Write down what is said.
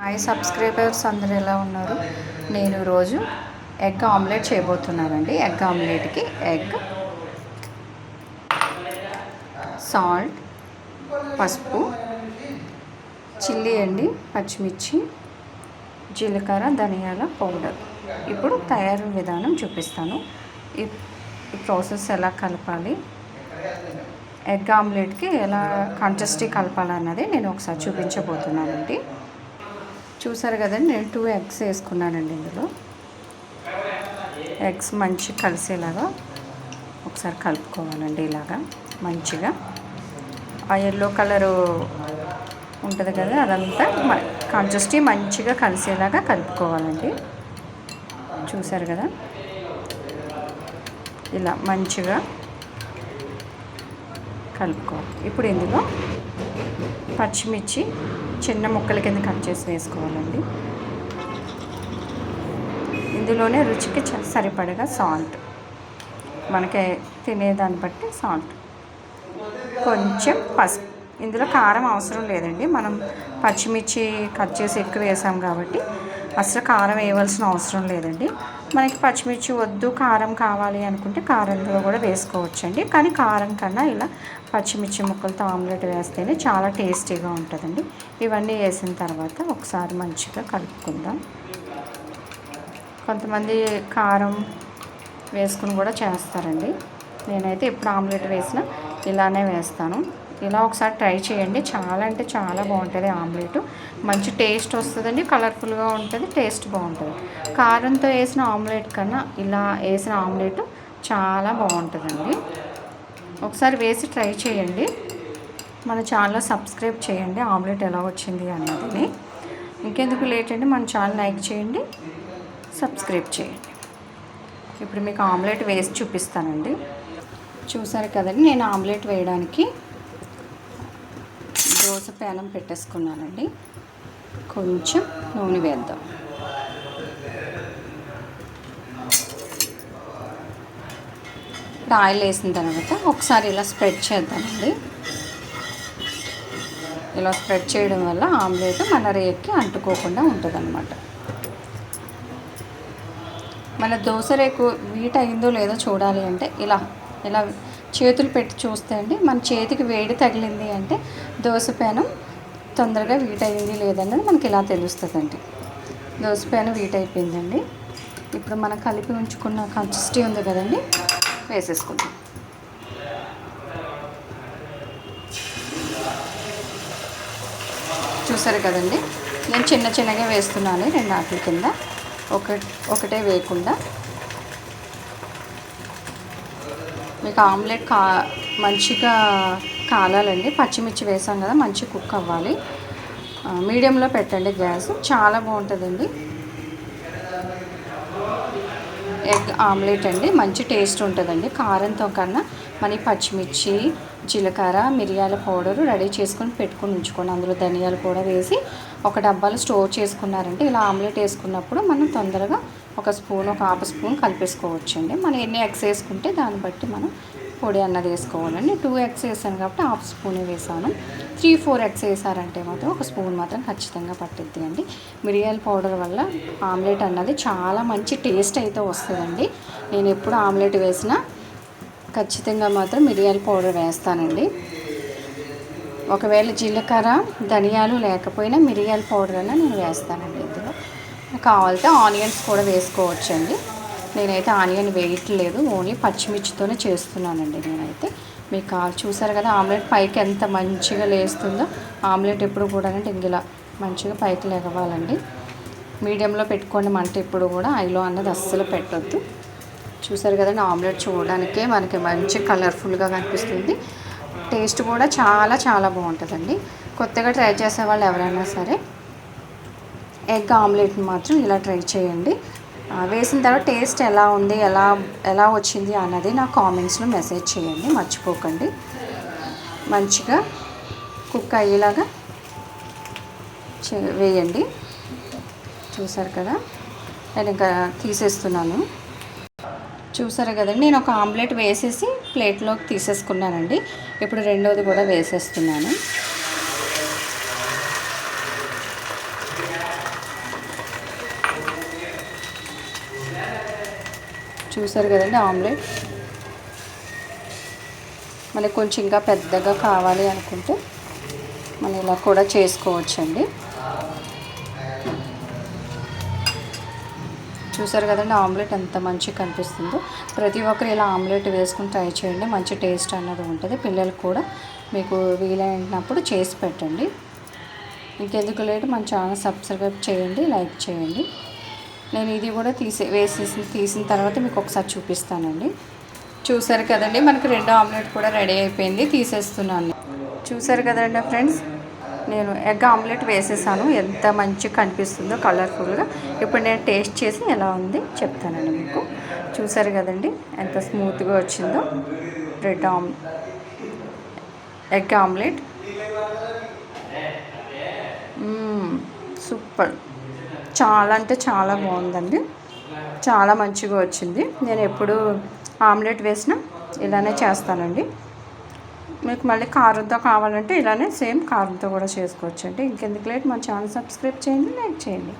Hi subscribers అందరూ ఎలా ఉన్నారు? నేను ఈరోజు ఎగ్ ఆమ్లెట్ చేయబోతున్నానండి. ఎగ్ ఆమ్లెట్కి ఎగ్, సాల్ట్, పసుపు, చిల్లీ అండి, పచ్చిమిర్చి, జీలకర్ర, ధనియాల పౌడర్. ఇప్పుడు తయారీ విధానం చూపిస్తాను. ఈ ప్రాసెస్ ఎలా కలపాలి, ఎగ్ ఆమ్లెట్కి ఎలా కన్సిస్టెన్సీ కలపాలన్నది నేను ఒకసారి చూపించబోతున్నానండి. చూసారు కదండి, నేను 2 ఎగ్స్ వేసుకున్నానండి. ఇందులో ఎగ్స్ మంచిగా కలిసేలాగా ఒకసారి కలుపుకోవాలండి. ఇలాగా మంచిగా ఆ ఎల్లో కలరు ఉంటుంది కదా, అదంతా కన్సిస్టెన్సీ మంచిగా కలిసేలాగా కలుపుకోవాలండి. చూసారు కదా, ఇలా మంచిగా కలుపుకోవాలి. ఇప్పుడు ఇందులో పచ్చిమిర్చి చిన్న ముక్కల కింద కట్ చేసి వేసుకోవాలండి. ఇందులోనే రుచికి సరిపడగా సాల్ట్, మనకి తినేదాన్ని బట్టి సాల్ట్, కొంచెం పసుపు. ఇందులో కారం అవసరం లేదండి, మనం పచ్చిమిర్చి కట్ చేసి ఎక్కువ వేసాం కాబట్టి అసలు కారం వేయవలసిన అవసరం లేదండి. మనకి పచ్చిమిర్చి వద్దు, కారం కావాలి అనుకుంటే కారంలో కూడా వేసుకోవచ్చండి. కానీ కారం కన్నా ఇలా పచ్చిమిర్చి ముక్కలతో ఆమ్లెట్ వేస్తేనే చాలా టేస్టీగా ఉంటుందండి. ఇవన్నీ వేసిన తర్వాత ఒకసారి మంచిగా కలుపుకుందాం. కొంతమంది కారం వేసుకుని కూడా చేస్తారండి. నేనైతే ఎప్పుడు ఆమ్లెట్ వేసినా ఇలానే వేస్తాను. ఇలా ఒకసారి ట్రై చేయండి. చాలా అంటే చాలా బాగుంటుంది ఆమ్లెట్. మంచి టేస్ట్ వస్తుందండి, కలర్ఫుల్గా ఉంటుంది, టేస్ట్ బాగుంటుంది. కారంతో వేసిన ఆమ్లెట్ కన్నా ఇలా వేసిన ఆమ్లెట్ చాలా బాగుంటుందండి. ఒకసారి వేసి ట్రై చేయండి. మన ఛానల్ సబ్స్క్రైబ్ చేయండి ఆమ్లెట్ ఎలా వచ్చింది అన్నది. ఇంకెందుకు లేట్ అండి, మన ఛానల్ లైక్ చేయండి, సబ్స్క్రైబ్ చేయండి. ఇప్పుడు మీకు ఆమ్లెట్ వేసి చూపిస్తానండి. చూసారు కదండి, నేను ఆమ్లెట్ వేయడానికి దోశ ప్యానం పెట్టేసుకున్నానండి. కొంచెం నూనె వేద్దాం. ఆయిల్ వేసిన తర్వాత ఒకసారి ఇలా స్ప్రెడ్ చేద్దామండి. ఇలా స్ప్రెడ్ చేయడం వల్ల ఆమ్లెట్ మన రేక్కి అంటుకోకుండా ఉంటుంది అన్నమాట. మన దోశ రేకు వీట్ అయిందో లేదో చూడాలి అంటే ఇలా ఇలా చేతులు పెట్టి చూస్తే అండి, మన చేతికి వేడి తగిలింది అంటే దోశ ప్యానం తొందరగా వీట్ అయింది లేదన్నది మనకి ఇలా తెలుస్తుందండి. దోశ ప్యానం వీట్ అయిపోయిందండి. ఇప్పుడు మనం కలిపి ఉంచుకున్న కన్సిస్టెన్సీ ఉంది కదండి, వేసేసుకుందాం. చూసారు కదండి, నేను చిన్న చిన్నగా వేస్తున్నాను, 2 ఆకుల కింద ఒకటే వేయకుండా. మీకు ఆమ్లెట్ మంచిగా కాలాలండి. పచ్చిమిర్చి వేసాం కదా, మంచి కుక్ అవ్వాలి. మీడియంలో పెట్టండి గ్యాస్, చాలా బాగుంటుందండి ఎగ్ ఆమ్లెట్ అండి. మంచి టేస్ట్ ఉంటుందండి. కారంతో కన్నా మన పచ్చిమిర్చి, జీలకర్ర, మిరియాల పౌడరు రెడీ చేసుకొని పెట్టుకొని ఉంచుకొని అందులో ధనియాలు కూడా వేసి ఒక డబ్బాలో స్టోర్ చేసుకున్నారంటే ఇలా ఆమ్లెట్ వేసుకున్నప్పుడు మనం తొందరగా ఒక స్పూన్, ఒక హాఫ్ స్పూన్ కలిపేసుకోవచ్చండి. మనం ఎన్ని ఎగ్స్ వేసుకుంటే దాన్ని బట్టి మనం పొడి అన్నది వేసుకోవాలండి. 2 ఎగ్స్ వేసాను కాబట్టి హాఫ్ స్పూనే వేసాను. 3-4 ఎగ్స్ వేసారంటే మాత్రం ఒక స్పూన్ మాత్రం ఖచ్చితంగా పట్టిద్ది అండి. మిరియాల పౌడర్ వల్ల ఆమ్లెట్ అన్నది చాలా మంచి టేస్ట్ అయితే వస్తుందండి. నేను ఎప్పుడు ఆమ్లెట్ వేసినా ఖచ్చితంగా మాత్రం మిరియాల పౌడర్ వేస్తానండి. ఒకవేళ జీలకర్ర, ధనియాలు లేకపోయినా మిరియాల పౌడర్ అన్నా నేను వేస్తానండి. ఇందులో కావాలంటే ఆనియన్స్ కూడా వేసుకోవచ్చండి. నేనైతే ఆనియన్ వేయట్లేదు, ఓన్లీ పచ్చిమిర్చితోనే చేస్తున్నానండి నేనైతే. మీకు చూసారు కదా ఆమ్లెట్ పైకి ఎంత మంచిగా లేస్తుందో. ఆమ్లెట్ ఎప్పుడు కూడా అంటే ఇలా మంచిగా పైకి లేవాలండి. మీడియంలో పెట్టుకోండి మంట, ఎప్పుడు కూడా హైలో అన్నది అస్సలు పెట్టొద్దు. చూసారు కదండి, ఆమ్లెట్ చూడడానికే మనకి మంచి కలర్ఫుల్గా కనిపిస్తుంది. టేస్ట్ కూడా చాలా చాలా బాగుంటుందండి. కొత్తగా ట్రై చేసే వాళ్ళు ఎవరైనా సరే ఎగ్ ఆమ్లెట్ని మాత్రం ఇలా ట్రై చేయండి. వేసిన తర్వాత టేస్ట్ ఎలా ఉంది, ఎలా వచ్చింది అన్నది నా కామెంట్స్లో మెసేజ్ చేయండి, మర్చిపోకండి. మంచిగా కుక్ అయ్యేలాగా వేయండి. చూసారు కదా, నేను ఇంకా తీసేస్తున్నాను. చూసారు కదండి, నేను ఒక ఆమ్లెట్ వేసేసి ప్లేట్లోకి తీసేసుకున్నానండి. ఇప్పుడు రెండోది కూడా వేసేస్తున్నాను. చూసారు కదండి ఆమ్లెట్. మనకి కొంచెం ఇంకా పెద్దగా కావాలి అనుకుంటే మనం ఇలా కూడా చేసుకోవచ్చండి. చూసారు కదండి ఆమ్లెట్ ఎంత మంచిగా కనిపిస్తుందో. ప్రతి ఒక్కరు ఇలా ఆమ్లెట్ వేసుకుని ట్రై చేయండి, మంచి టేస్ట్ అన్నది ఉంటుంది. పిల్లలకు కూడా మీకు వీలైనప్పుడు చేసి పెట్టండి. ఇంకెందుకు లేట్, మన ఛానల్ సబ్స్క్రైబ్ చేయండి, లైక్ చేయండి. నేను ఇది కూడా తీసిన తర్వాత మీకు ఒకసారి చూపిస్తానండి. చూసారు కదండి మనకి 2 ఆమ్లెట్ కూడా రెడీ అయిపోయింది, తీసేస్తున్నాను. చూసారు కదండి ఫ్రెండ్స్, నేను ఎగ్ ఆమ్లెట్ వేసేసాను. ఎంత మంచిగా కనిపిస్తుందో కలర్ఫుల్గా. ఇప్పుడు నేను టేస్ట్ చేసి ఎలా ఉంది చెప్తానండి మీకు. చూసారు కదండి ఎంత స్మూత్గా వచ్చిందో ఎగ్ ఆమ్లెట్. సూపర్, చాలా అంటే చాలా బాగుందండి, చాలా మంచిగా వచ్చింది. నేను ఎప్పుడు ఆమ్లెట్ వేసినా ఇలానే చేస్తానండి. మీకు మళ్ళీ కారంతో కావాలంటే ఇలానే సేమ్ కారంతో కూడా చేసుకోవచ్చండి. ఇంకెందుకు లేట్, మన ఛానల్ సబ్స్క్రైబ్ చేయండి, లైక్ చేయండి.